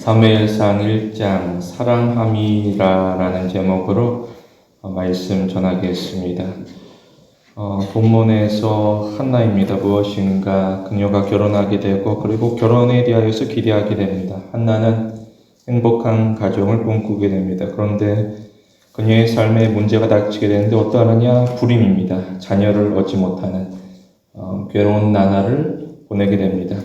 사무엘상 1장 사랑함이라라는 제목으로 말씀 전하겠습니다. 본문에서 한나입니다. 무엇인가 그녀가 결혼하게 되고 그리고 결혼에 대하여서 기대하게 됩니다. 한나는 행복한 가정을 꿈꾸게 됩니다. 그런데 그녀의 삶에 문제가 닥치게 되는데 어떠하느냐? 불임입니다. 자녀를 얻지 못하는 괴로운 나날을 보내게 됩니다.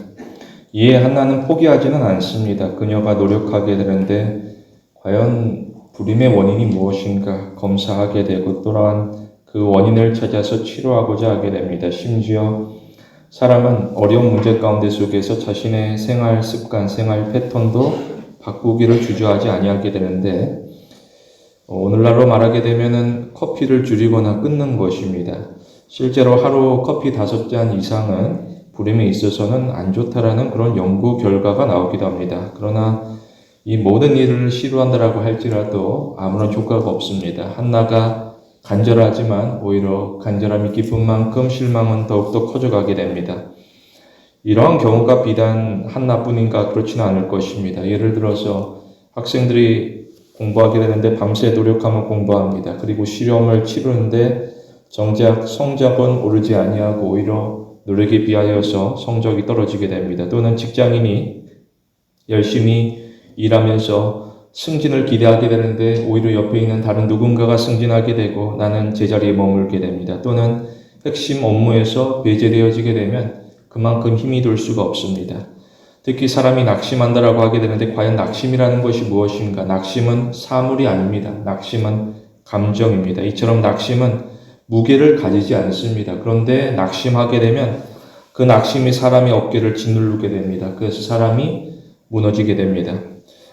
이에 한나는 포기하지는 않습니다. 그녀가 노력하게 되는데 과연 불임의 원인이 무엇인가 검사하게 되고 또한 그 원인을 찾아서 치료하고자 하게 됩니다. 심지어 사람은 어려운 문제 가운데 속에서 자신의 생활 습관, 생활 패턴도 바꾸기를 주저하지 아니하게 되는데 오늘날로 말하게 되면은 커피를 줄이거나 끊는 것입니다. 실제로 하루 커피 5잔 이상은 불임에 있어서는 안 좋다라는 그런 연구 결과가 나오기도 합니다. 그러나 이 모든 일을 시도한다라고 할지라도 아무런 효과가 없습니다. 한나가 간절하지만 오히려 간절함이 깊은 만큼 실망은 더욱더 커져가게 됩니다. 이러한 경우가 비단 한나뿐인가 그렇지는 않을 것입니다. 예를 들어서 학생들이 공부하게 되는데 밤새 노력하면 공부합니다. 그리고 시험을 치르는데 정작 성적은 오르지 아니하고 오히려 노력에 비하여서 성적이 떨어지게 됩니다. 또는 직장인이 열심히 일하면서 승진을 기대하게 되는데 오히려 옆에 있는 다른 누군가가 승진하게 되고 나는 제자리에 머물게 됩니다. 또는 핵심 업무에서 배제되어지게 되면 그만큼 힘이 들 수가 없습니다. 특히 사람이 낙심한다라고 하게 되는데 과연 낙심이라는 것이 무엇인가? 낙심은 사물이 아닙니다. 낙심은 감정입니다. 이처럼 낙심은 무게를 가지지 않습니다. 그런데 낙심하게 되면 그 낙심이 사람의 어깨를 짓누르게 됩니다. 그래서 사람이 무너지게 됩니다.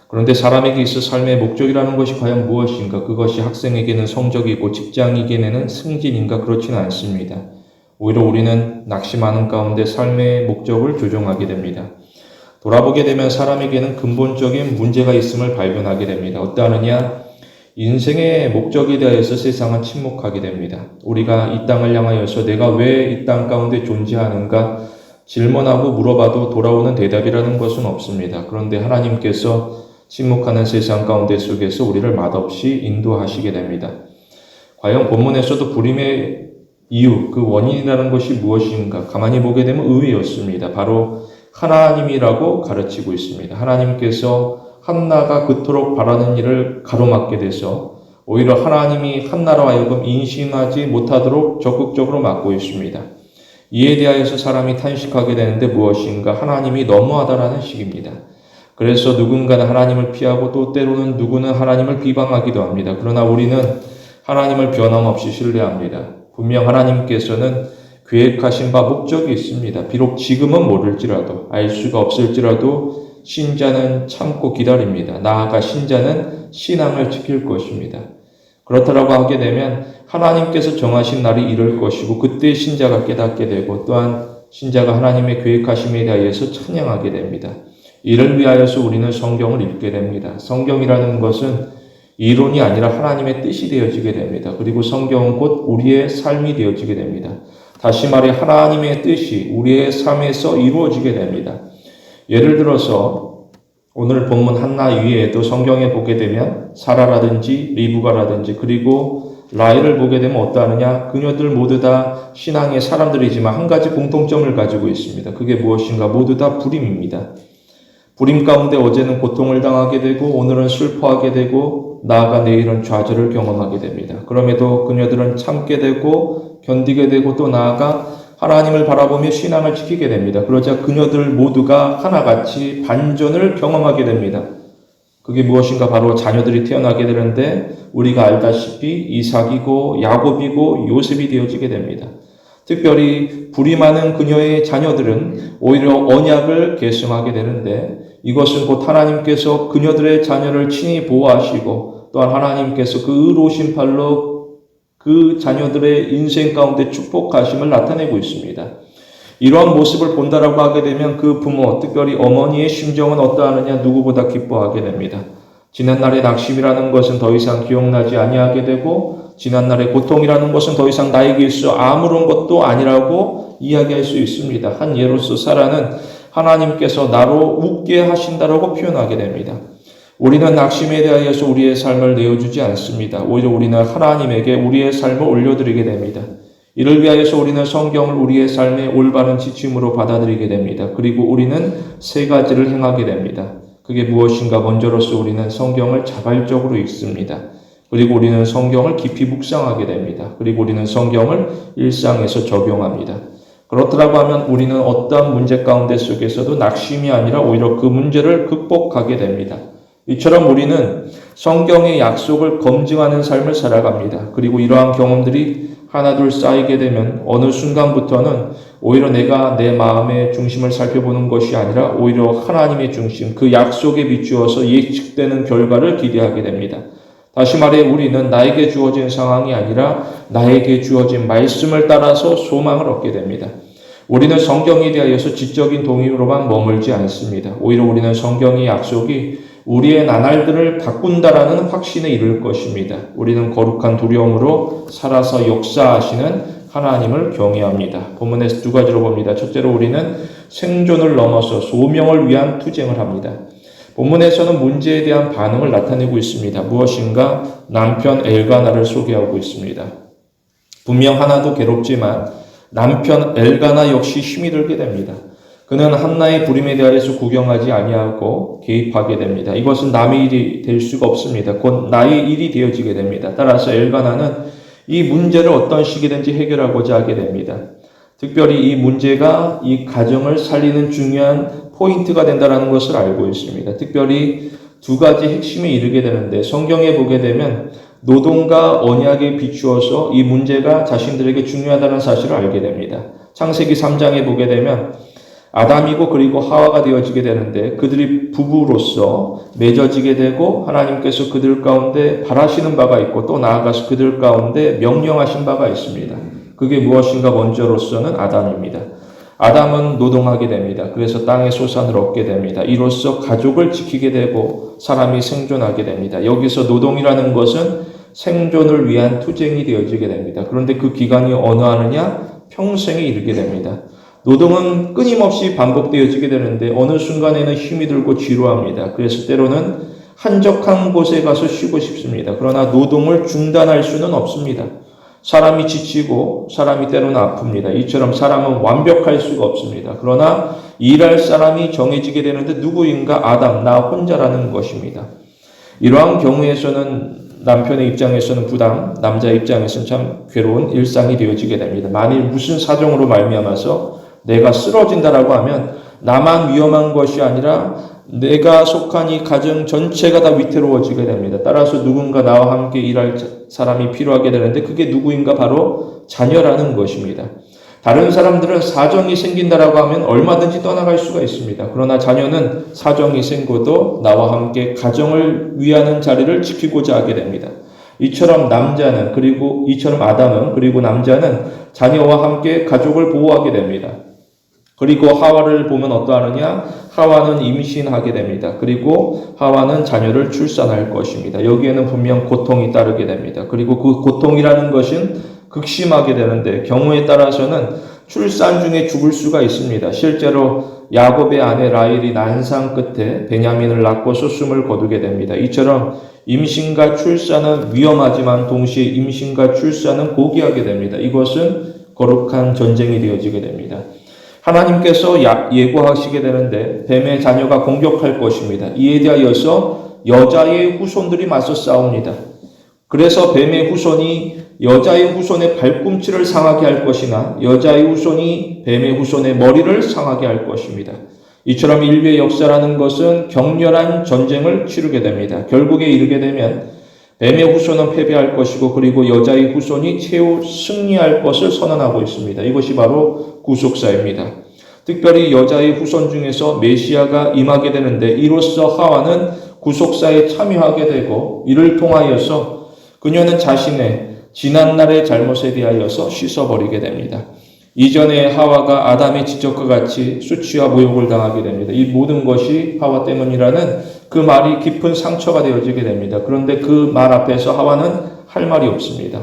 그런데 사람에게 있어 삶의 목적이라는 것이 과연 무엇인가? 그것이 학생에게는 성적이고 직장인에게는 승진인가? 그렇지는 않습니다. 오히려 우리는 낙심하는 가운데 삶의 목적을 조종하게 됩니다. 돌아보게 되면 사람에게는 근본적인 문제가 있음을 발견하게 됩니다. 어떠하느냐? 인생의 목적에 대해서 세상은 침묵하게 됩니다. 우리가 이 땅을 향하여서 내가 왜 이 땅 가운데 존재하는가 질문하고 물어봐도 돌아오는 대답이라는 것은 없습니다. 그런데 하나님께서 침묵하는 세상 가운데 속에서 우리를 맛없이 인도하시게 됩니다. 과연 본문에서도 불임의 이유, 그 원인이라는 것이 무엇인가 가만히 보게 되면 의외였습니다. 바로 하나님이라고 가르치고 있습니다. 하나님께서 한나가 그토록 바라는 일을 가로막게 돼서 오히려 하나님이 한나로 하여금 인심하지 못하도록 적극적으로 막고 있습니다. 이에 대하여서 사람이 탄식하게 되는데 무엇인가? 하나님이 너무하다라는 식입니다. 그래서 누군가는 하나님을 피하고 또 때로는 누구는 하나님을 비방하기도 합니다. 그러나 우리는 하나님을 변함없이 신뢰합니다. 분명 하나님께서는 계획하신 바 목적이 있습니다. 비록 지금은 모를지라도 알 수가 없을지라도 신자는 참고 기다립니다. 나아가 신자는 신앙을 지킬 것입니다. 그렇다라고 하게 되면 하나님께서 정하신 날이 이를 것이고 그때 신자가 깨닫게 되고 또한 신자가 하나님의 계획하심에 대하여서 찬양하게 됩니다. 이를 위하여서 우리는 성경을 읽게 됩니다. 성경이라는 것은 이론이 아니라 하나님의 뜻이 되어지게 됩니다. 그리고 성경은 곧 우리의 삶이 되어지게 됩니다. 다시 말해 하나님의 뜻이 우리의 삶에서 이루어지게 됩니다. 예를 들어서 오늘 본문 한나 위에도 성경에 보게 되면 사라라든지 리브가라든지 그리고 라헬을 보게 되면 어떠하느냐? 그녀들 모두 다 신앙의 사람들이지만 한 가지 공통점을 가지고 있습니다. 그게 무엇인가? 모두 다 불임입니다. 불임 가운데 어제는 고통을 당하게 되고 오늘은 슬퍼하게 되고 나아가 내일은 좌절을 경험하게 됩니다. 그럼에도 그녀들은 참게 되고 견디게 되고 또 나아가 하나님을 바라보며 신앙을 지키게 됩니다. 그러자 그녀들 모두가 하나같이 반전을 경험하게 됩니다. 그게 무엇인가? 바로 자녀들이 태어나게 되는데 우리가 알다시피 이삭이고 야곱이고 요셉이 되어지게 됩니다. 특별히 불임하는 그녀의 자녀들은 오히려 언약을 계승하게 되는데 이것은 곧 하나님께서 그녀들의 자녀를 친히 보호하시고 또한 하나님께서 그 의로우신 팔로 그 자녀들의 인생 가운데 축복하심을 나타내고 있습니다. 이러한 모습을 본다라고 하게 되면 그 부모, 특별히 어머니의 심정은 어떠하느냐? 누구보다 기뻐하게 됩니다. 지난날의 낙심이라는 것은 더 이상 기억나지 아니하게 되고 지난날의 고통이라는 것은 더 이상 나에게 있어 아무런 것도 아니라고 이야기할 수 있습니다. 한 예로서 사라는 하나님께서 나로 웃게 하신다라고 표현하게 됩니다. 우리는 낙심에 대하여서 우리의 삶을 내어주지 않습니다. 오히려 우리는 하나님에게 우리의 삶을 올려드리게 됩니다. 이를 위하여서 우리는 성경을 우리의 삶의 올바른 지침으로 받아들이게 됩니다. 그리고 우리는 세 가지를 행하게 됩니다. 그게 무엇인가? 먼저로서 우리는 성경을 자발적으로 읽습니다. 그리고 우리는 성경을 깊이 묵상하게 됩니다. 그리고 우리는 성경을 일상에서 적용합니다. 그렇더라고 하면 우리는 어떠한 문제 가운데 속에서도 낙심이 아니라 오히려 그 문제를 극복하게 됩니다. 이처럼 우리는 성경의 약속을 검증하는 삶을 살아갑니다. 그리고 이러한 경험들이 하나둘 쌓이게 되면 어느 순간부터는 오히려 내가 내 마음의 중심을 살펴보는 것이 아니라 오히려 하나님의 중심, 그 약속에 비추어서 예측되는 결과를 기대하게 됩니다. 다시 말해 우리는 나에게 주어진 상황이 아니라 나에게 주어진 말씀을 따라서 소망을 얻게 됩니다. 우리는 성경에 대하여서 지적인 동의로만 머물지 않습니다. 오히려 우리는 성경의 약속이 우리의 나날들을 바꾼다라는 확신에 이를 것입니다. 우리는 거룩한 두려움으로 살아서 역사하시는 하나님을 경외합니다. 본문에서 두 가지로 봅니다. 첫째로 우리는 생존을 넘어서 소명을 위한 투쟁을 합니다. 본문에서는 문제에 대한 반응을 나타내고 있습니다. 무엇인가? 남편 엘가나를 소개하고 있습니다. 분명 하나도 괴롭지만 남편 엘가나 역시 힘이 들게 됩니다. 그는 한나의 부림에 대하여서 구경하지 아니하고 개입하게 됩니다. 이것은 남의 일이 될 수가 없습니다. 곧 나의 일이 되어지게 됩니다. 따라서 엘가나는 이 문제를 어떤 식이든지 해결하고자 하게 됩니다. 특별히 이 문제가 이 가정을 살리는 중요한 포인트가 된다는 것을 알고 있습니다. 특별히 두 가지 핵심에 이르게 되는데 성경에 보게 되면 노동과 언약에 비추어서 이 문제가 자신들에게 중요하다는 사실을 알게 됩니다. 창세기 3장에 보게 되면 아담이고 그리고 하와가 되어지게 되는데 그들이 부부로서 맺어지게 되고 하나님께서 그들 가운데 바라시는 바가 있고 또 나아가서 그들 가운데 명령하신 바가 있습니다. 그게 무엇인가? 먼저로서는 아담입니다. 아담은 노동하게 됩니다. 그래서 땅의 소산을 얻게 됩니다. 이로써 가족을 지키게 되고 사람이 생존하게 됩니다. 여기서 노동이라는 것은 생존을 위한 투쟁이 되어지게 됩니다. 그런데 그 기간이 어느 하느냐? 평생에 이르게 됩니다. 노동은 끊임없이 반복되어지게 되는데 어느 순간에는 힘이 들고 지루합니다. 그래서 때로는 한적한 곳에 가서 쉬고 싶습니다. 그러나 노동을 중단할 수는 없습니다. 사람이 지치고 사람이 때로는 아픕니다. 이처럼 사람은 완벽할 수가 없습니다. 그러나 일할 사람이 정해지게 되는데 누구인가? 아담, 나 혼자라는 것입니다. 이러한 경우에서는 남편의 입장에서는 부담, 남자 입장에서는 참 괴로운 일상이 되어지게 됩니다. 만일 무슨 사정으로 말미암아서 내가 쓰러진다라고 하면 나만 위험한 것이 아니라 내가 속한 이 가정 전체가 다 위태로워지게 됩니다. 따라서 누군가 나와 함께 일할 사람이 필요하게 되는데 그게 누구인가? 바로 자녀라는 것입니다. 다른 사람들은 사정이 생긴다라고 하면 얼마든지 떠나갈 수가 있습니다. 그러나 자녀는 사정이 생겨도 나와 함께 가정을 위하는 자리를 지키고자 하게 됩니다. 이처럼 남자는 이처럼 아담은 그리고 남자는 자녀와 함께 가족을 보호하게 됩니다. 그리고 하와를 보면 어떠하느냐? 하와는 임신하게 됩니다. 그리고 하와는 자녀를 출산할 것입니다. 여기에는 분명 고통이 따르게 됩니다. 그리고 그 고통이라는 것은 극심하게 되는데 경우에 따라서는 출산 중에 죽을 수가 있습니다. 실제로 야곱의 아내 라헬이 난상 끝에 베냐민을 낳고서 숨을 거두게 됩니다. 이처럼 임신과 출산은 위험하지만 동시에 임신과 출산은 고귀하게 됩니다. 이것은 거룩한 전쟁이 되어지게 됩니다. 하나님께서 예고하시게 되는데 뱀의 자녀가 공격할 것입니다. 이에 대하여서 여자의 후손들이 맞서 싸웁니다. 그래서 뱀의 후손이 여자의 후손의 발꿈치를 상하게 할 것이나 여자의 후손이 뱀의 후손의 머리를 상하게 할 것입니다. 이처럼 인류의 역사라는 것은 격렬한 전쟁을 치르게 됩니다. 결국에 이르게 되면 뱀의 후손은 패배할 것이고 그리고 여자의 후손이 최후 승리할 것을 선언하고 있습니다. 이것이 바로 구속사입니다. 특별히 여자의 후손 중에서 메시아가 임하게 되는데 이로써 하와는 구속사에 참여하게 되고 이를 통하여서 그녀는 자신의 지난날의 잘못에 대하여서 씻어버리게 됩니다. 이전에 하와가 아담의 지적과 같이 수치와 모욕을 당하게 됩니다. 이 모든 것이 하와 때문이라는 그 말이 깊은 상처가 되어지게 됩니다. 그런데 그 말 앞에서 하와는 할 말이 없습니다.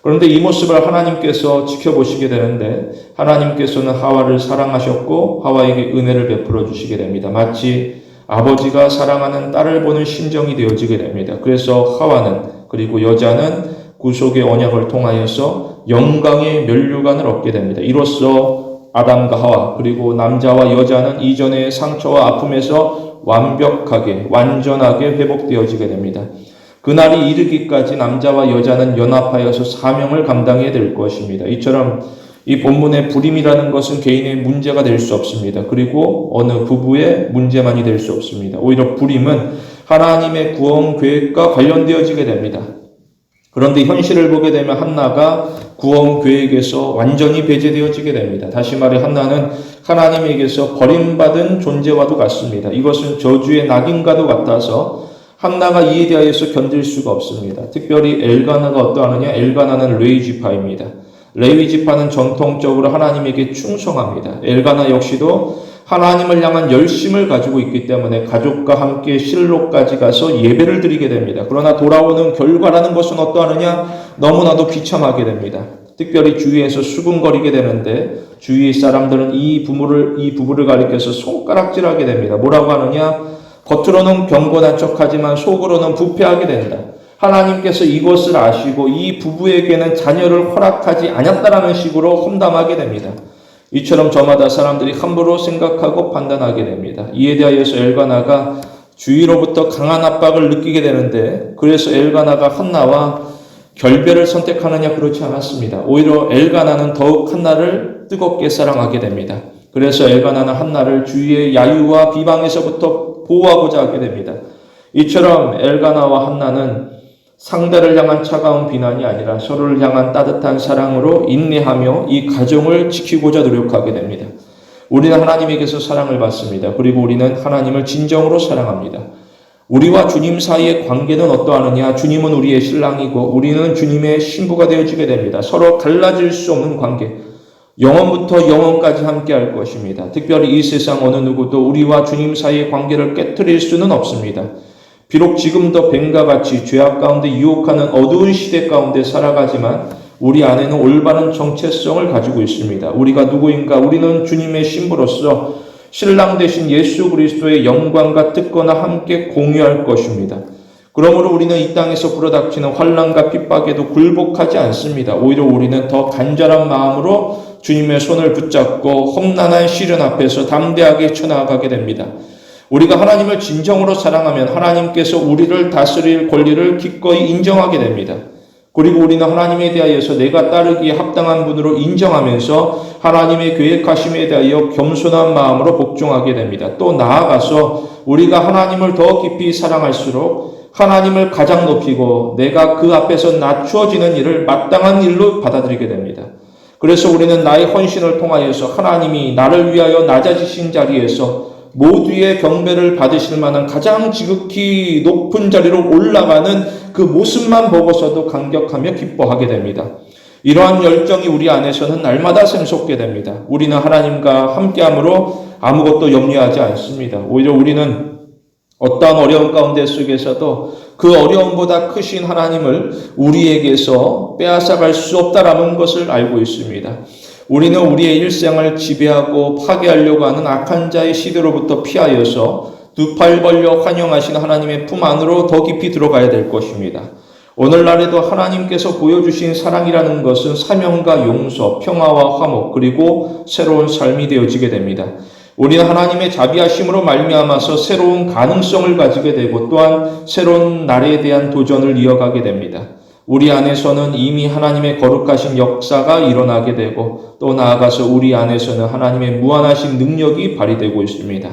그런데 이 모습을 하나님께서 지켜보시게 되는데 하나님께서는 하와를 사랑하셨고 하와에게 은혜를 베풀어 주시게 됩니다. 마치 아버지가 사랑하는 딸을 보는 심정이 되어지게 됩니다. 그래서 하와는 그리고 여자는 구속의 언약을 통하여서 영광의 면류관을 얻게 됩니다. 이로써 아담과 하와 그리고 남자와 여자는 이전의 상처와 아픔에서 완벽하게 완전하게 회복되어지게 됩니다. 그날이 이르기까지 남자와 여자는 연합하여서 사명을 감당해야 될 것입니다. 이처럼 이 본문의 불임이라는 것은 개인의 문제가 될 수 없습니다. 그리고 어느 부부의 문제만이 될 수 없습니다. 오히려 불임은 하나님의 구원 계획과 관련되어지게 됩니다. 그런데 현실을 보게 되면 한나가 구원 계획에서 완전히 배제되어지게 됩니다. 다시 말해 한나는 하나님에게서 버림받은 존재와도 같습니다. 이것은 저주의 낙인과도 같아서 한나가 이에 대하여서 견딜 수가 없습니다. 특별히 엘가나가 어떠하느냐? 엘가나는 레위 지파입니다. 레위 지파는 전통적으로 하나님에게 충성합니다. 엘가나 역시도 하나님을 향한 열심을 가지고 있기 때문에 가족과 함께 실로까지 가서 예배를 드리게 됩니다. 그러나 돌아오는 결과라는 것은 어떠하느냐? 너무나도 비참하게 됩니다. 특별히 주위에서 수군거리게 되는데 주위 사람들은 이 부부를 가리켜서 손가락질하게 됩니다. 뭐라고 하느냐? 겉으로는 경건한 척하지만 속으로는 부패하게 된다. 하나님께서 이것을 아시고 이 부부에게는 자녀를 허락하지 않았다라는 식으로 험담하게 됩니다. 이처럼 저마다 사람들이 함부로 생각하고 판단하게 됩니다. 이에 대하여서 엘가나가 주위로부터 강한 압박을 느끼게 되는데 그래서 엘가나가 한나와 결별을 선택하느냐? 그렇지 않았습니다. 오히려 엘가나는 더욱 한나를 뜨겁게 사랑하게 됩니다. 그래서 엘가나는 한나를 주위의 야유와 비방에서부터 보호하고자 하게 됩니다. 이처럼 엘가나와 한나는 상대를 향한 차가운 비난이 아니라 서로를 향한 따뜻한 사랑으로 인내하며 이 가정을 지키고자 노력하게 됩니다. 우리는 하나님에게서 사랑을 받습니다. 그리고 우리는 하나님을 진정으로 사랑합니다. 우리와 주님 사이의 관계는 어떠하느냐? 주님은 우리의 신랑이고 우리는 주님의 신부가 되어지게 됩니다. 서로 갈라질 수 없는 관계. 영원부터 영원까지 함께 할 것입니다. 특별히 이 세상 어느 누구도 우리와 주님 사이의 관계를 깨트릴 수는 없습니다. 비록 지금도 뱀과 같이 죄악 가운데 유혹하는 어두운 시대 가운데 살아가지만 우리 안에는 올바른 정체성을 가지고 있습니다. 우리가 누구인가? 우리는 주님의 신부로서 신랑 되신 예수 그리스도의 영광과 특권을 함께 공유할 것입니다. 그러므로 우리는 이 땅에서 불어닥치는 환난과 핍박에도 굴복하지 않습니다. 오히려 우리는 더 간절한 마음으로 주님의 손을 붙잡고 험난한 시련 앞에서 담대하게 쳐나가게 됩니다. 우리가 하나님을 진정으로 사랑하면 하나님께서 우리를 다스릴 권리를 기꺼이 인정하게 됩니다. 그리고 우리는 하나님에 대하여서 내가 따르기에 합당한 분으로 인정하면서 하나님의 계획하심에 대하여 겸손한 마음으로 복종하게 됩니다. 또 나아가서 우리가 하나님을 더 깊이 사랑할수록 하나님을 가장 높이고 내가 그 앞에서 낮추어지는 일을 마땅한 일로 받아들이게 됩니다. 그래서 우리는 나의 헌신을 통하여서 하나님이 나를 위하여 낮아지신 자리에서 모두의 경배를 받으실 만한 가장 지극히 높은 자리로 올라가는 그 모습만 보고서도 감격하며 기뻐하게 됩니다. 이러한 열정이 우리 안에서는 날마다 샘솟게 됩니다. 우리는 하나님과 함께함으로 아무것도 염려하지 않습니다. 오히려 우리는 어떠한 어려움 가운데 속에서도 그 어려움보다 크신 하나님을 우리에게서 빼앗아갈 수 없다라는 것을 알고 있습니다. 우리는 우리의 일생을 지배하고 파괴하려고 하는 악한 자의 시대로부터 피하여서 두 팔 벌려 환영하신 하나님의 품 안으로 더 깊이 들어가야 될 것입니다. 오늘날에도 하나님께서 보여주신 사랑이라는 것은 사명과 용서, 평화와 화목, 그리고 새로운 삶이 되어지게 됩니다. 우리는 하나님의 자비하심으로 말미암아서 새로운 가능성을 가지게 되고 또한 새로운 날에 대한 도전을 이어가게 됩니다. 우리 안에서는 이미 하나님의 거룩하신 역사가 일어나게 되고 또 나아가서 우리 안에서는 하나님의 무한하신 능력이 발휘되고 있습니다.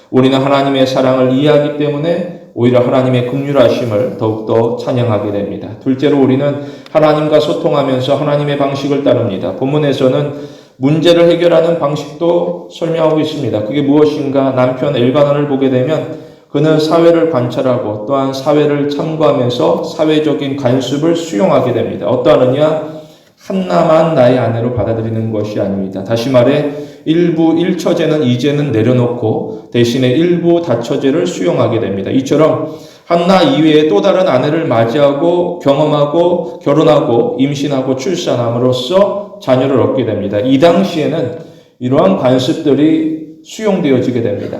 우리는 하나님의 사랑을 이해하기 때문에 오히려 하나님의 긍휼하심을 더욱더 찬양하게 됩니다. 둘째로 우리는 하나님과 소통하면서 하나님의 방식을 따릅니다. 본문에서는 문제를 해결하는 방식도 설명하고 있습니다. 그게 무엇인가? 남편 엘가나를 보게 되면 그는 사회를 관찰하고 또한 사회를 참고하면서 사회적인 관습을 수용하게 됩니다. 어떠하느냐? 한나만 나의 아내로 받아들이는 것이 아닙니다. 다시 말해 일부 일처제는 이제는 내려놓고 대신에 일부 다처제를 수용하게 됩니다. 이처럼 한나 이외에 또 다른 아내를 맞이하고 경험하고 결혼하고 임신하고 출산함으로써 자녀를 얻게 됩니다. 이 당시에는 이러한 관습들이 수용되어지게 됩니다.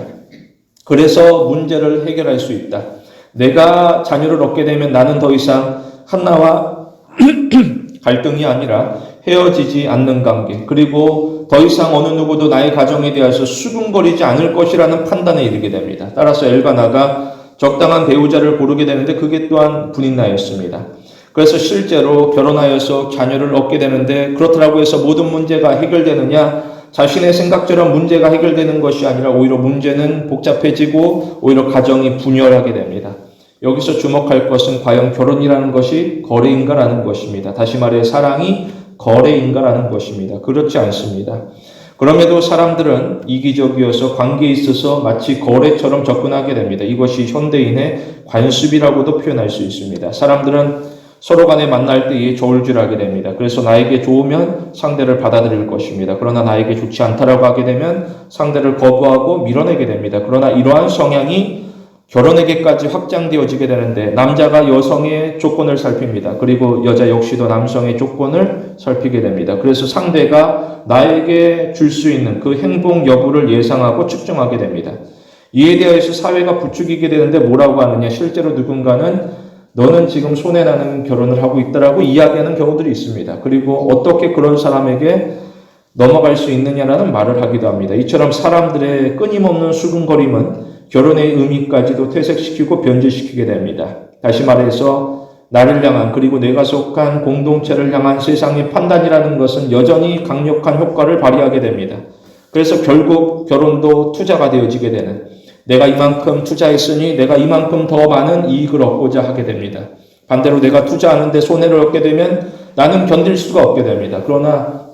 그래서 문제를 해결할 수 있다. 내가 자녀를 얻게 되면 나는 더 이상 한나와 갈등이 아니라 헤어지지 않는 관계, 그리고 더 이상 어느 누구도 나의 가정에 대해서 수군거리지 않을 것이라는 판단에 이르게 됩니다. 따라서 엘가나가 적당한 배우자를 고르게 되는데 그게 또한 분인나였습니다. 그래서 실제로 결혼하여서 자녀를 얻게 되는데 그렇다고 해서 모든 문제가 해결되느냐? 자신의 생각처럼 문제가 해결되는 것이 아니라 오히려 문제는 복잡해지고 오히려 가정이 분열하게 됩니다. 여기서 주목할 것은 과연 결혼이라는 것이 거래인가라는 것입니다. 다시 말해 사랑이 거래인가라는 것입니다. 그렇지 않습니다. 그럼에도 사람들은 이기적이어서 관계에 있어서 마치 거래처럼 접근하게 됩니다. 이것이 현대인의 관습이라고도 표현할 수 있습니다. 사람들은 서로 간에 만날 때에 저울질하게 됩니다. 그래서 나에게 좋으면 상대를 받아들일 것입니다. 그러나 나에게 좋지 않다라고 하게 되면 상대를 거부하고 밀어내게 됩니다. 그러나 이러한 성향이 결혼에게까지 확장되어지게 되는데 남자가 여성의 조건을 살핍니다. 그리고 여자 역시도 남성의 조건을 살피게 됩니다. 그래서 상대가 나에게 줄 수 있는 그 행복 여부를 예상하고 측정하게 됩니다. 이에 대해서 사회가 부추기게 되는데 뭐라고 하느냐? 실제로 누군가는 너는 지금 손해나는 결혼을 하고 있다라고 이야기하는 경우들이 있습니다. 그리고 어떻게 그런 사람에게 넘어갈 수 있느냐라는 말을 하기도 합니다. 이처럼 사람들의 끊임없는 수군거림은 결혼의 의미까지도 퇴색시키고 변질시키게 됩니다. 다시 말해서 나를 향한 그리고 내가 속한 공동체를 향한 세상의 판단이라는 것은 여전히 강력한 효과를 발휘하게 됩니다. 그래서 결국 결혼도 투자가 되어지게 되는, 내가 이만큼 투자했으니 내가 이만큼 더 많은 이익을 얻고자 하게 됩니다. 반대로 내가 투자하는데 손해를 얻게 되면 나는 견딜 수가 없게 됩니다. 그러나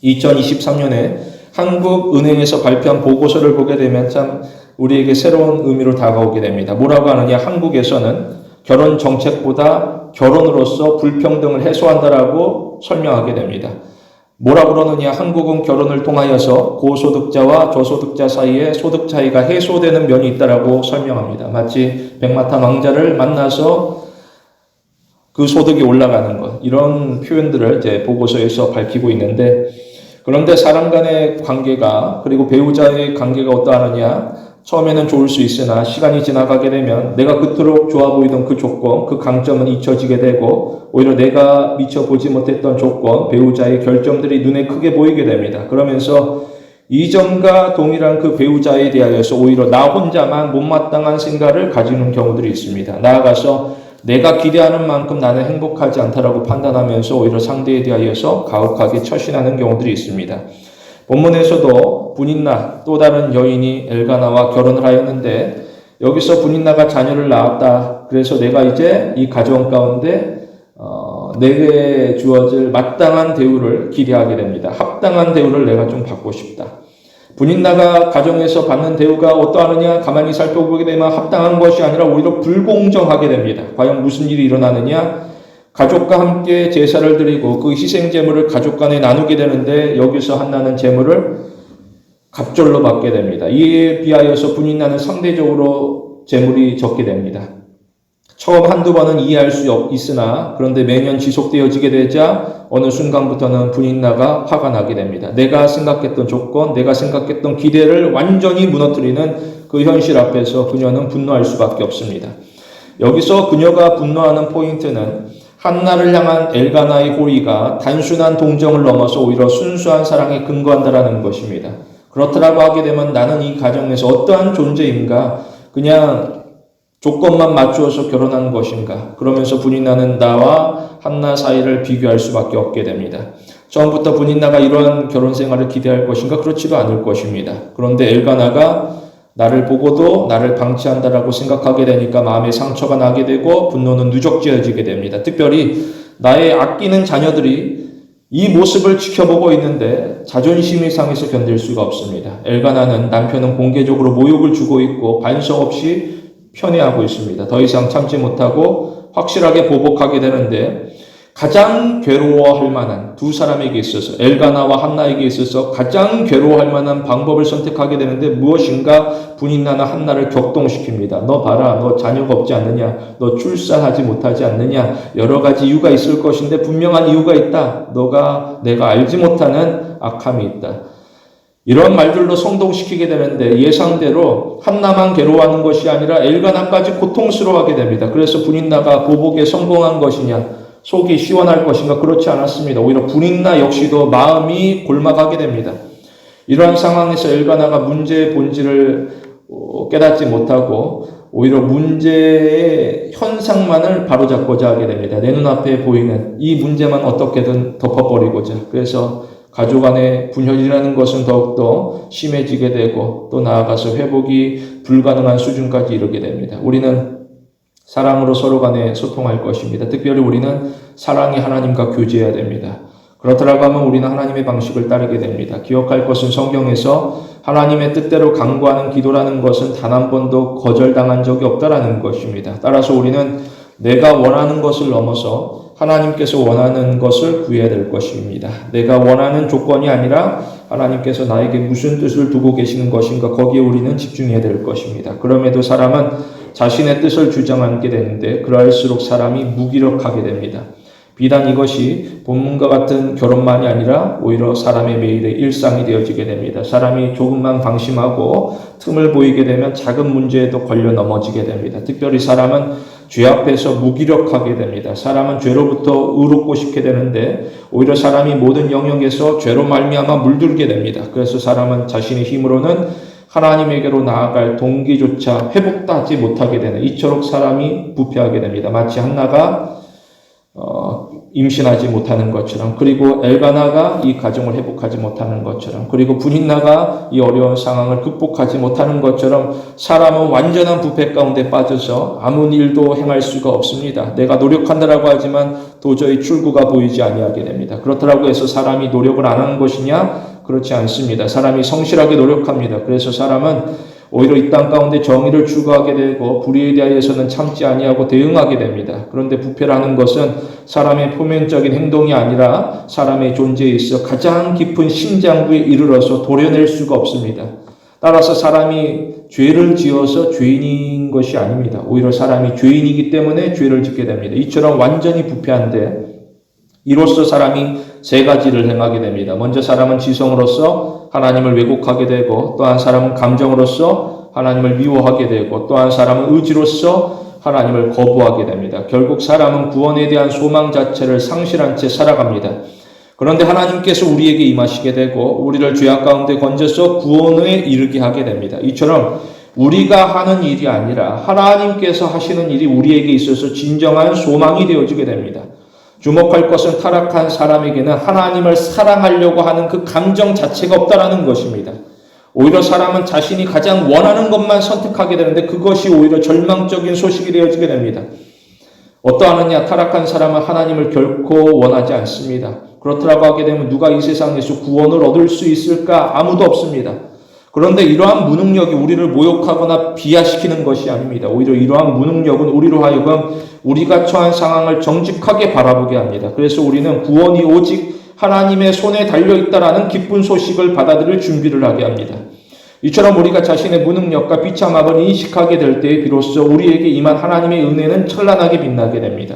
2023년에 한국은행에서 발표한 보고서를 보게 되면 참 우리에게 새로운 의미로 다가오게 됩니다. 뭐라고 하느냐? 한국에서는 결혼 정책보다 결혼으로서 불평등을 해소한다라고 설명하게 됩니다. 뭐라 그러느냐? 한국은 결혼을 통하여서 고소득자와 저소득자 사이에 소득 차이가 해소되는 면이 있다라고 설명합니다. 마치 백마탄 왕자를 만나서 그 소득이 올라가는 것, 이런 표현들을 이제 보고서에서 밝히고 있는데, 그런데 사람 간의 관계가 그리고 배우자의 관계가 어떠하느냐? 처음에는 좋을 수 있으나 시간이 지나가게 되면 내가 그토록 좋아 보이던 그 조건, 그 강점은 잊혀지게 되고 오히려 내가 미처 보지 못했던 조건, 배우자의 결점들이 눈에 크게 보이게 됩니다. 그러면서 이전과 동일한 그 배우자에 대하여서 오히려 나 혼자만 못마땅한 생각을 가지는 경우들이 있습니다. 나아가서 내가 기대하는 만큼 나는 행복하지 않다라고 판단하면서 오히려 상대에 대하여서 가혹하게 처신하는 경우들이 있습니다. 본문에서도 분인나 또 다른 여인이 엘가나와 결혼을 하였는데 여기서 분인나가 자녀를 낳았다. 그래서 내가 이제 이 가정 가운데 내게 주어질 마땅한 대우를 기대하게 됩니다. 합당한 대우를 내가 좀 받고 싶다. 분인나가 가정에서 받는 대우가 어떠하느냐? 가만히 살펴보게 되면 합당한 것이 아니라 오히려 불공정하게 됩니다. 과연 무슨 일이 일어나느냐? 가족과 함께 제사를 드리고 그 희생 제물을 가족 간에 나누게 되는데 여기서 한나는 제물을 갑절로 받게 됩니다. 이에 비하여서 분인나는 상대적으로 제물이 적게 됩니다. 처음 한두 번은 이해할 수 있으나 그런데 매년 지속되어지게 되자 어느 순간부터는 분인나가 화가 나게 됩니다. 내가 생각했던 조건, 내가 생각했던 기대를 완전히 무너뜨리는 그 현실 앞에서 그녀는 분노할 수밖에 없습니다. 여기서 그녀가 분노하는 포인트는 한나를 향한 엘가나의 호의가 단순한 동정을 넘어서 오히려 순수한 사랑에 근거한다라는 것입니다. 그렇다고 하게 되면 나는 이 가정에서 어떠한 존재인가? 그냥 조건만 맞추어서 결혼한 것인가? 그러면서 분인나는 나와 한나 사이를 비교할 수밖에 없게 됩니다. 처음부터 분인나가 이러한 결혼 생활을 기대할 것인가? 그렇지도 않을 것입니다. 그런데 엘가나가 나를 보고도 나를 방치한다라고 생각하게 되니까 마음에 상처가 나게 되고 분노는 누적지어지게 됩니다. 특별히 나의 아끼는 자녀들이 이 모습을 지켜보고 있는데 자존심이 상해서 견딜 수가 없습니다. 엘가나는 남편은 공개적으로 모욕을 주고 있고 반성 없이 편애하고 있습니다. 더 이상 참지 못하고 확실하게 보복하게 되는데 가장 괴로워할 만한 두 사람에게 있어서 엘가나와 한나에게 있어서 가장 괴로워할 만한 방법을 선택하게 되는데 무엇인가 분인나나 한나를 격동시킵니다. 너 봐라, 너 자녀가 없지 않느냐, 너 출산하지 못하지 않느냐, 여러 가지 이유가 있을 것인데 분명한 이유가 있다. 내가 알지 못하는 악함이 있다. 이런 말들로 성동시키게 되는데 예상대로 한나만 괴로워하는 것이 아니라 엘가나까지 고통스러워하게 됩니다. 그래서 분인나가 보복에 성공한 것이냐, 속이 시원할 것인가? 그렇지 않았습니다. 오히려 분인나 역시도 마음이 골마가게 됩니다. 이러한 상황에서 엘가나가 문제의 본질을 깨닫지 못하고 오히려 문제의 현상만을 바로잡고자 하게 됩니다. 내 눈앞에 보이는 이 문제만 어떻게든 덮어버리고자. 그래서 가족 안의 분열이라는 것은 더욱더 심해지게 되고 또 나아가서 회복이 불가능한 수준까지 이르게 됩니다. 우리는 사랑으로 서로 간에 소통할 것입니다. 특별히 우리는 사랑이 하나님과 교제해야 됩니다. 그렇더라고 하면 우리는 하나님의 방식을 따르게 됩니다. 기억할 것은 성경에서 하나님의 뜻대로 간구하는 기도라는 것은 단 한 번도 거절당한 적이 없다라는 것입니다. 따라서 우리는 내가 원하는 것을 넘어서 하나님께서 원하는 것을 구해야 될 것입니다. 내가 원하는 조건이 아니라 하나님께서 나에게 무슨 뜻을 두고 계시는 것인가 거기에 우리는 집중해야 될 것입니다. 그럼에도 사람은 자신의 뜻을 주장하게 되는데 그럴수록 사람이 무기력하게 됩니다. 비단 이것이 본문과 같은 결혼만이 아니라 오히려 사람의 매일의 일상이 되어지게 됩니다. 사람이 조금만 방심하고 틈을 보이게 되면 작은 문제에도 걸려 넘어지게 됩니다. 특별히 사람은 죄 앞에서 무기력하게 됩니다. 사람은 죄로부터 의롭고 싶게 되는데 오히려 사람이 모든 영역에서 죄로 말미암아 물들게 됩니다. 그래서 사람은 자신의 힘으로는 하나님에게로 나아갈 동기조차 회복도 하지 못하게 되는 이처럼 사람이 부패하게 됩니다. 마치 한나가 임신하지 못하는 것처럼 그리고 엘가나가 이 가정을 회복하지 못하는 것처럼 그리고 분인나가 이 어려운 상황을 극복하지 못하는 것처럼 사람은 완전한 부패 가운데 빠져서 아무 일도 행할 수가 없습니다. 내가 노력한다라고 하지만 도저히 출구가 보이지 아니하게 됩니다. 그렇다고 해서 사람이 노력을 안 하는 것이냐? 그렇지 않습니다. 사람이 성실하게 노력합니다. 그래서 사람은 오히려 이 땅 가운데 정의를 추구하게 되고 불의에 대하여서는 참지 아니하고 대응하게 됩니다. 그런데 부패라는 것은 사람의 표면적인 행동이 아니라 사람의 존재에 있어 가장 깊은 심장부에 이르러서 도려낼 수가 없습니다. 따라서 사람이 죄를 지어서 죄인인 것이 아닙니다. 오히려 사람이 죄인이기 때문에 죄를 짓게 됩니다. 이처럼 완전히 부패한데 이로써 사람이 세 가지를 행하게 됩니다. 먼저 사람은 지성으로서 하나님을 왜곡하게 되고 또 한 사람은 감정으로서 하나님을 미워하게 되고 또 한 사람은 의지로서 하나님을 거부하게 됩니다. 결국 사람은 구원에 대한 소망 자체를 상실한 채 살아갑니다. 그런데 하나님께서 우리에게 임하시게 되고 우리를 죄악 가운데 건져서 구원에 이르게 하게 됩니다. 이처럼 우리가 하는 일이 아니라 하나님께서 하시는 일이 우리에게 있어서 진정한 소망이 되어지게 됩니다. 주목할 것은 타락한 사람에게는 하나님을 사랑하려고 하는 그 감정 자체가 없다라는 것입니다. 오히려 사람은 자신이 가장 원하는 것만 선택하게 되는데 그것이 오히려 절망적인 소식이 되어지게 됩니다. 어떠하느냐? 타락한 사람은 하나님을 결코 원하지 않습니다. 그렇다고 하게 되면 누가 이 세상에서 구원을 얻을 수 있을까? 아무도 없습니다. 그런데 이러한 무능력이 우리를 모욕하거나 비하시키는 것이 아닙니다. 오히려 이러한 무능력은 우리로 하여금 우리가 처한 상황을 정직하게 바라보게 합니다. 그래서 우리는 구원이 오직 하나님의 손에 달려있다라는 기쁜 소식을 받아들일 준비를 하게 합니다. 이처럼 우리가 자신의 무능력과 비참함을 인식하게 될 때에 비로소 우리에게 임한 하나님의 은혜는 찬란하게 빛나게 됩니다.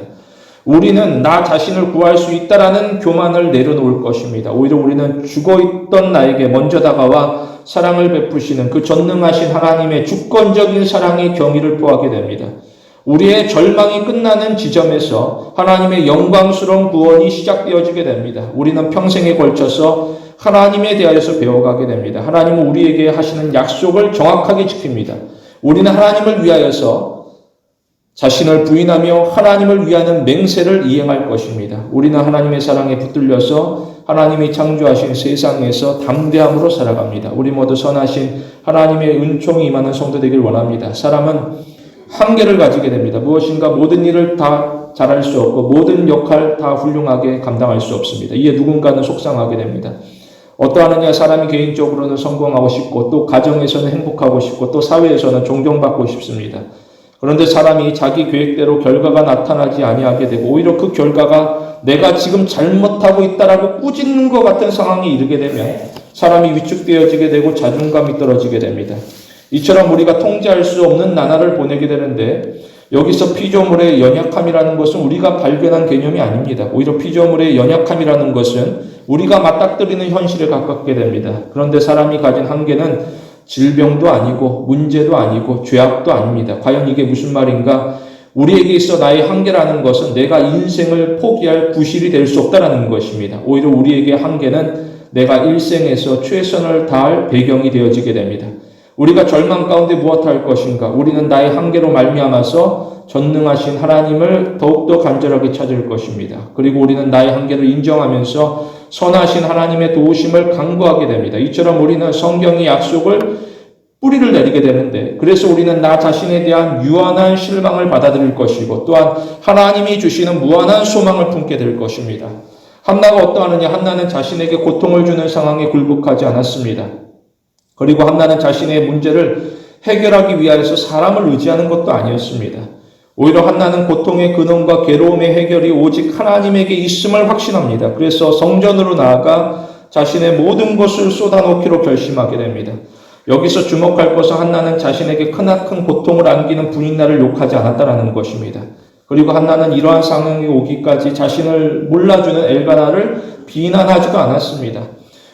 우리는 나 자신을 구할 수 있다라는 교만을 내려놓을 것입니다. 오히려 우리는 죽어있던 나에게 먼저 다가와 사랑을 베푸시는 그 전능하신 하나님의 주권적인 사랑의 경의를 표하게 됩니다. 우리의 절망이 끝나는 지점에서 하나님의 영광스러운 구원이 시작되어지게 됩니다. 우리는 평생에 걸쳐서 하나님에 대하여서 배워가게 됩니다. 하나님은 우리에게 하시는 약속을 정확하게 지킵니다. 우리는 하나님을 위하여서 자신을 부인하며 하나님을 위하는 맹세를 이행할 것입니다. 우리는 하나님의 사랑에 붙들려서 하나님이 창조하신 세상에서 담대함으로 살아갑니다. 우리 모두 선하신 하나님의 은총이 임하는 성도 되길 원합니다. 사람은 한계를 가지게 됩니다. 무엇인가 모든 일을 다 잘할 수 없고 모든 역할 다 훌륭하게 감당할 수 없습니다. 이에 누군가는 속상하게 됩니다. 어떠하느냐? 사람이 개인적으로는 성공하고 싶고 또 가정에서는 행복하고 싶고 또 사회에서는 존경받고 싶습니다. 그런데 사람이 자기 계획대로 결과가 나타나지 아니하게 되고 오히려 그 결과가 내가 지금 잘못하고 있다라고 꾸짖는 것 같은 상황에 이르게 되면 사람이 위축되어지게 되고 자존감이 떨어지게 됩니다. 이처럼 우리가 통제할 수 없는 나날을 보내게 되는데 여기서 피조물의 연약함이라는 것은 우리가 발견한 개념이 아닙니다. 오히려 피조물의 연약함이라는 것은 우리가 맞닥뜨리는 현실에 가깝게 됩니다. 그런데 사람이 가진 한계는 질병도 아니고 문제도 아니고 죄악도 아닙니다. 과연 이게 무슨 말인가? 우리에게 있어 나의 한계라는 것은 내가 인생을 포기할 구실이 될 수 없다는 것입니다. 오히려 우리에게 한계는 내가 일생에서 최선을 다할 배경이 되어지게 됩니다. 우리가 절망 가운데 무엇할 것인가? 우리는 나의 한계로 말미암아서 전능하신 하나님을 더욱더 간절하게 찾을 것입니다. 그리고 우리는 나의 한계를 인정하면서 선하신 하나님의 도우심을 간구하게 됩니다. 이처럼 우리는 성경의 약속을 뿌리를 내리게 되는데 그래서 우리는 나 자신에 대한 유한한 실망을 받아들일 것이고 또한 하나님이 주시는 무한한 소망을 품게 될 것입니다. 한나가 어떠하느냐? 한나는 자신에게 고통을 주는 상황에 굴복하지 않았습니다. 그리고 한나는 자신의 문제를 해결하기 위하여서 사람을 의지하는 것도 아니었습니다. 오히려 한나는 고통의 근원과 괴로움의 해결이 오직 하나님에게 있음을 확신합니다. 그래서 성전으로 나아가 자신의 모든 것을 쏟아놓기로 결심하게 됩니다. 여기서 주목할 것은 한나는 자신에게 크나큰 고통을 안기는 부인나를 욕하지 않았다는 것입니다. 그리고 한나는 이러한 상황이 오기까지 자신을 몰라주는 엘가나를 비난하지도 않았습니다.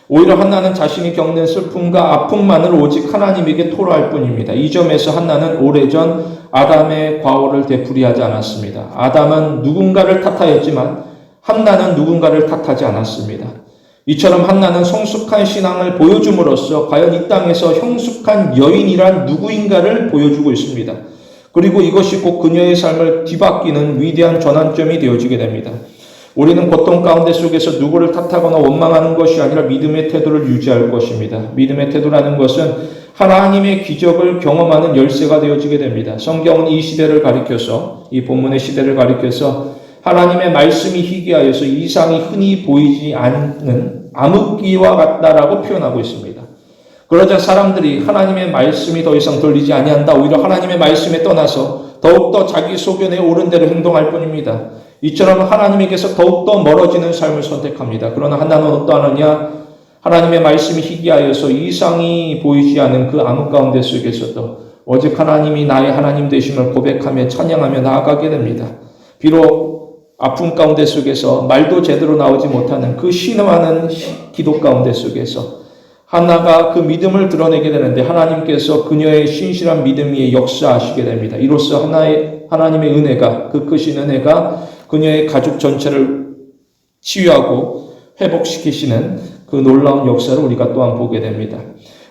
오히려 한나는 자신이 겪는 슬픔과 아픔만을 오직 하나님에게 토로할 뿐입니다. 이 점에서 한나는 오래전 아담의 과오를 되풀이하지 않았습니다. 아담은 누군가를 탓하였지만 한나는 누군가를 탓하지 않았습니다. 이처럼 한나는 성숙한 신앙을 보여줌으로써 과연 이 땅에서 형숙한 여인이란 누구인가를 보여주고 있습니다. 그리고 이것이 곧 그녀의 삶을 뒤바뀌는 위대한 전환점이 되어지게 됩니다. 우리는 고통 가운데 속에서 누구를 탓하거나 원망하는 것이 아니라 믿음의 태도를 유지할 것입니다. 믿음의 태도라는 것은 하나님의 기적을 경험하는 열쇠가 되어지게 됩니다. 성경은 이 시대를 가리켜서, 이 본문의 시대를 가리켜서 하나님의 말씀이 희귀하여서 이상이 흔히 보이지 않는 암흑기와 같다라고 표현하고 있습니다. 그러자 사람들이 하나님의 말씀이 더 이상 들리지 아니한다. 오히려 하나님의 말씀에 떠나서 더욱더 자기 소견에 옳은 대로 행동할 뿐입니다. 이처럼 하나님에게서 더욱더 멀어지는 삶을 선택합니다. 그러나 한나는 어떠하느냐? 하나님의 말씀이 희귀하여서 이상이 보이지 않은 그 암흑 가운데 속에서도 오직 하나님이 나의 하나님 되심을 고백하며 찬양하며 나아가게 됩니다. 비록 아픔 가운데 속에서 말도 제대로 나오지 못하는 그 신음하는 기도 가운데 속에서 한나가 그 믿음을 드러내게 되는데 하나님께서 그녀의 신실한 믿음 위에 역사하시게 됩니다. 이로써 하나님의 은혜가, 그 크신 은혜가 그녀의 가족 전체를 치유하고 회복시키시는 그 놀라운 역사를 우리가 또한 보게 됩니다.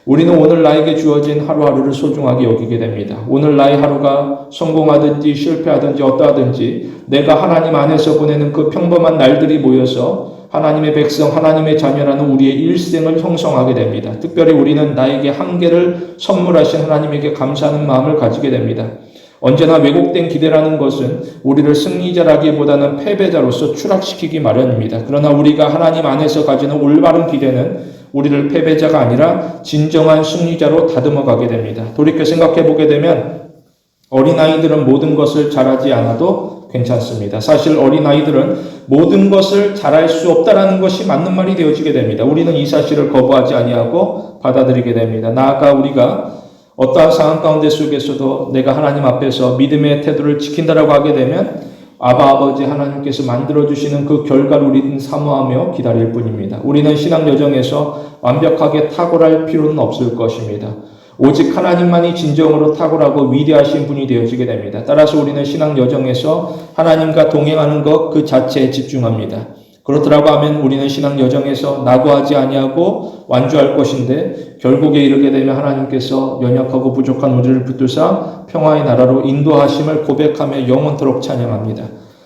우리는 오늘 나에게 주어진 하루하루를 소중하게 여기게 됩니다. 오늘 나의 하루가 성공하든지 실패하든지 어떠하든지 내가 하나님 안에서 보내는 그 평범한 날들이 모여서 하나님의 백성, 하나님의 자녀라는 우리의 일생을 형성하게 됩니다. 특별히 우리는 나에게 한계를 선물하신 하나님에게 감사하는 마음을 가지게 됩니다. 언제나 왜곡된 기대라는 것은 우리를 승리자라기보다는 패배자로서 추락시키기 마련입니다. 그러나 우리가 하나님 안에서 가지는 올바른 기대는 우리를 패배자가 아니라 진정한 승리자로 다듬어가게 됩니다. 돌이켜 생각해보게 되면 어린아이들은 모든 것을 잘하지 않아도 괜찮습니다. 사실 어린아이들은 모든 것을 잘할 수 없다라는 것이 맞는 말이 되어지게 됩니다. 우리는 이 사실을 거부하지 아니하고 받아들이게 됩니다. 나아가 우리가 어떠한 상황 가운데 속에서도 내가 하나님 앞에서 믿음의 태도를 지킨다라고 하게 되면 아버지 하나님께서 만들어주시는 그 결과를 우리는 사모하며 기다릴 뿐입니다. 우리는 신앙 여정에서 완벽하게 탁월할 필요는 없을 것입니다. 오직 하나님만이 진정으로 탁월하고 위대하신 분이 되어지게 됩니다. 따라서 우리는 신앙 여정에서 하나님과 동행하는 것 그 자체에 집중합니다. 그렇더라고 하면 우리는 신앙 여정에서 낙오하지 아니하고 완주할 것인데 결국에 이르게 되면 하나님께서 연약하고 부족한 우리를 붙드사 평화의 나라로 인도하심을 고백하며 영원토록 찬양합니다.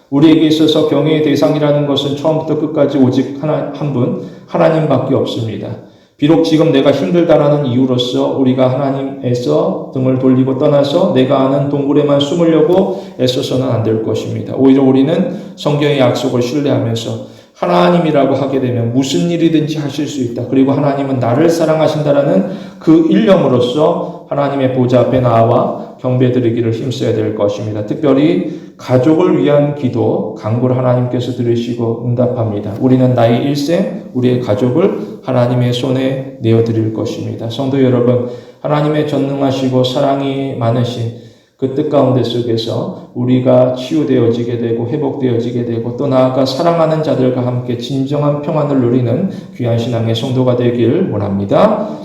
우리에게 있어서 경외의 대상이라는 것은 처음부터 끝까지 오직 한 분, 하나님밖에 없습니다. 비록 지금 내가 힘들다라는 이유로서 우리가 하나님에서 등을 돌리고 떠나서 내가 아는 동굴에만 숨으려고 애써서는 안 될 것입니다. 오히려 우리는 성경의 약속을 신뢰하면서 하나님이라고 하게 되면 무슨 일이든지 하실 수 있다. 그리고 하나님은 나를 사랑하신다라는 그 일념으로써 하나님의 보좌 앞에 나와 경배드리기를 힘써야 될 것입니다. 특별히 가족을 위한 기도, 간구를 하나님께서 들으시고 응답합니다. 우리는 나의 일생, 우리의 가족을 하나님의 손에 내어드릴 것입니다. 성도 여러분, 하나님의 전능하시고 사랑이 많으신 그 뜻 가운데 속에서 우리가 치유되어지게 되고 회복되어지게 되고 또 나아가 사랑하는 자들과 함께 진정한 평안을 누리는 귀한 신앙의 성도가 되길 원합니다.